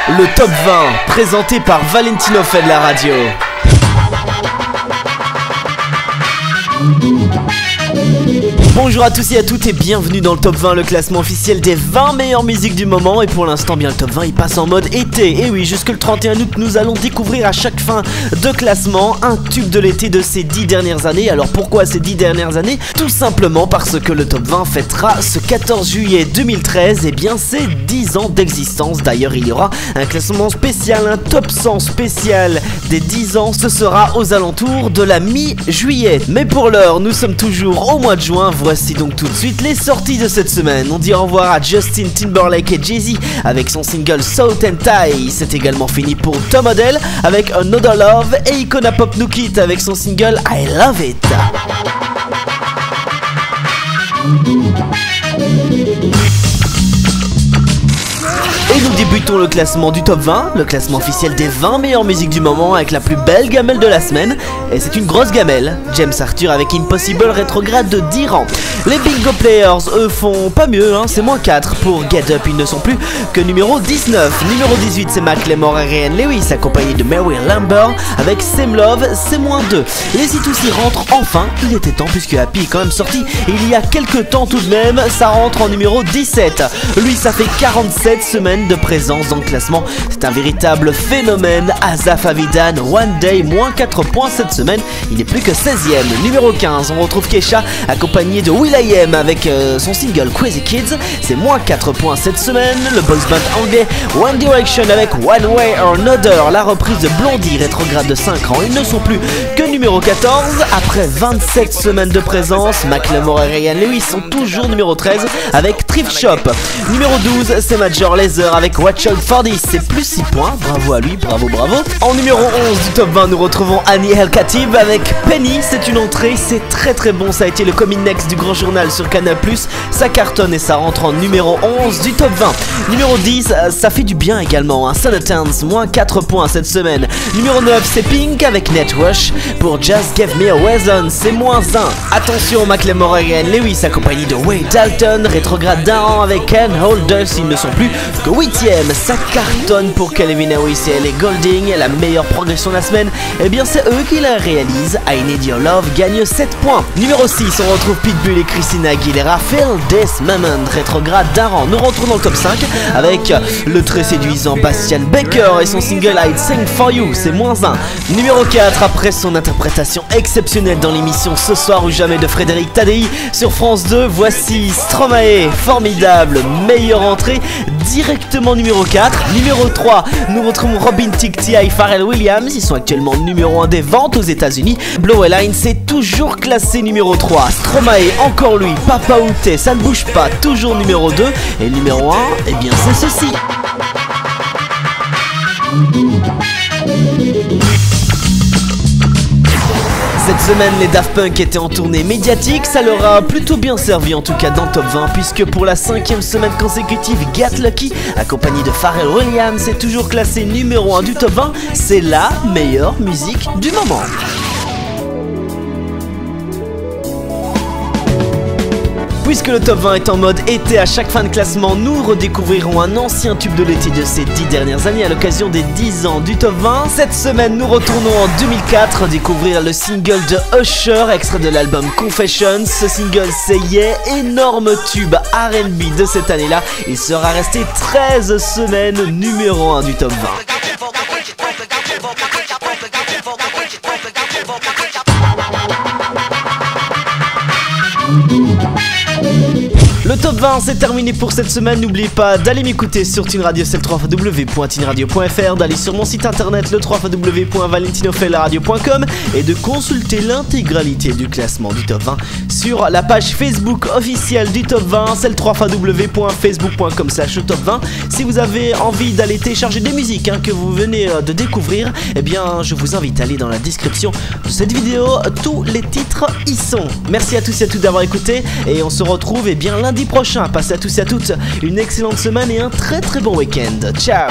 Le top 20, présenté par Valentino fait de la radio. Bonjour à tous et à toutes et bienvenue dans le top 20, le classement officiel des 20 meilleures musiques du moment. Et pour l'instant, bien le top 20 il passe en mode été. Et oui, jusque le 31 août, nous allons découvrir à chaque fin de classement un tube de l'été de ces 10 dernières années. Alors pourquoi ces 10 dernières années? Tout simplement parce que le top 20 fêtera ce 14 juillet 2013 et bien ses 10 ans d'existence. D'ailleurs, il y aura un classement spécial, un top 100 spécial des 10 ans. Ce sera aux alentours de la mi-juillet. Mais pour l'heure, nous sommes toujours au mois de juin. Voici donc tout de suite les sorties de cette semaine. On dit au revoir à Justin Timberlake et Jay-Z avec son single Salt and Tie. C'est également fini pour Tom Odell avec Another Love et Icona Pop Nukit avec son single I Love It. Et nous débutons le classement du top 20, le classement officiel des 20 meilleures musiques du moment avec la plus belle gamelle de la semaine. Et c'est une grosse gamelle, James Arthur avec Impossible rétrograde de 10 rangs. Les Bingo Players, eux, font pas mieux, hein, c'est moins 4 pour Get Up, ils ne sont plus que numéro 19. Numéro 18, c'est Macklemore et Ryan Lewis accompagné de Mary Lambert avec Same Love, c'est moins 2. Les C2C rentrent enfin, il était temps puisque Happy est quand même sorti il y a quelques temps tout de même, ça rentre en numéro 17. Lui, ça fait 47 semaines de présence dans le classement, c'est un véritable phénomène. Asaf Avidan, One Day, moins 4 points cette semaine, il n'est plus que 16ème. Numéro 15, on retrouve Kesha accompagné de will.i.am avec son single Crazy Kids, c'est moins 4 points cette semaine. Le boys band anglais One Direction avec One Way or Another, la reprise de Blondie rétrograde de 5 rangs, ils ne sont plus que numéro 14. Après 27 semaines de présence, Macklemore et Ryan Lewis sont toujours numéro 13 avec Thrift Shop. Numéro 12, c'est Major Lazer avec Watch Out for This, c'est plus 6 points, bravo à lui, bravo. En numéro 11 du top 20, nous retrouvons Annie El Khatib avec Penny, c'est une entrée, c'est très bon, ça a été le coming next du Grand Journal sur Canal+, ça cartonne et ça rentre en numéro 11 du top 20. Numéro 10, ça fait du bien également, hein. Sonatans, moins 4 points cette semaine. Numéro 9, c'est Pink avec Netrush pour Just Give Me a Reason, c'est moins 1. Attention, Macklemore et Ryan Lewis accompagné de Wade Dalton, rétrograde d'un rang avec Ken Holders, ils ne sont plus que 8ème, ça cartonne pour Calvin Harris et Ellie Goulding, la meilleure progression de la semaine, et bien c'est eux qui la réalisent. I Need Your Love gagne 7 points. Numéro 6, on retrouve Pitbull et Christina Aguilera, Feel This Moment, rétrograde d'un rang. Nous rentrons dans le top 5 avec le très séduisant Bastian Baker et son single I'd Sing For You, c'est moins 1. Numéro 4, après son interprétation exceptionnelle dans l'émission Ce Soir ou Jamais de Frédéric Tadei sur France 2, voici Stromae, formidable, meilleure entrée, directement numéro 4. Numéro 3, nous retrouvons Robin Thicke, T.I. Pharrell Williams, ils sont actuellement numéro 1 des ventes aux États-Unis. Blow Line, c'est toujours classé numéro 3. Stromae, encore lui, Papa Outé, ça ne bouge pas, toujours numéro 2. Et numéro 1, eh bien c'est ceci. Cette semaine, les Daft Punk étaient en tournée médiatique, ça leur a plutôt bien servi en tout cas dans le top 20 puisque pour la 5ème semaine consécutive, Get Lucky, accompagné de Pharrell Williams, est toujours classé numéro 1 du top 20, c'est la meilleure musique du moment. Puisque le top 20 est en mode été, à chaque fin de classement, nous redécouvrirons un ancien tube de l'été de ces 10 dernières années à l'occasion des 10 ans du top 20. Cette semaine, nous retournons en 2004 découvrir le single de Usher, extrait de l'album Confessions. Ce single, c'est Yeah, énorme tube R&B de cette année-là. Il sera resté 13 semaines numéro 1 du top 20. Le top 20 c'est terminé pour cette semaine. N'oubliez pas d'aller m'écouter sur Teen Radio, c'est le www.teenradio.fr, d'aller sur mon site internet le www.valentinofelaradio.com et de consulter l'intégralité du classement du top 20 sur la page Facebook officielle du top 20, c'est le www.facebook.com/top20. Si vous avez envie d'aller télécharger des musiques que vous venez de découvrir, eh bien je vous invite à aller dans la description de cette vidéo, tous les titres y sont. Merci à tous et à toutes d'avoir écouté et on se retrouve bien lundi prochain. Passez à tous et à toutes une excellente semaine et un très bon week-end. Ciao.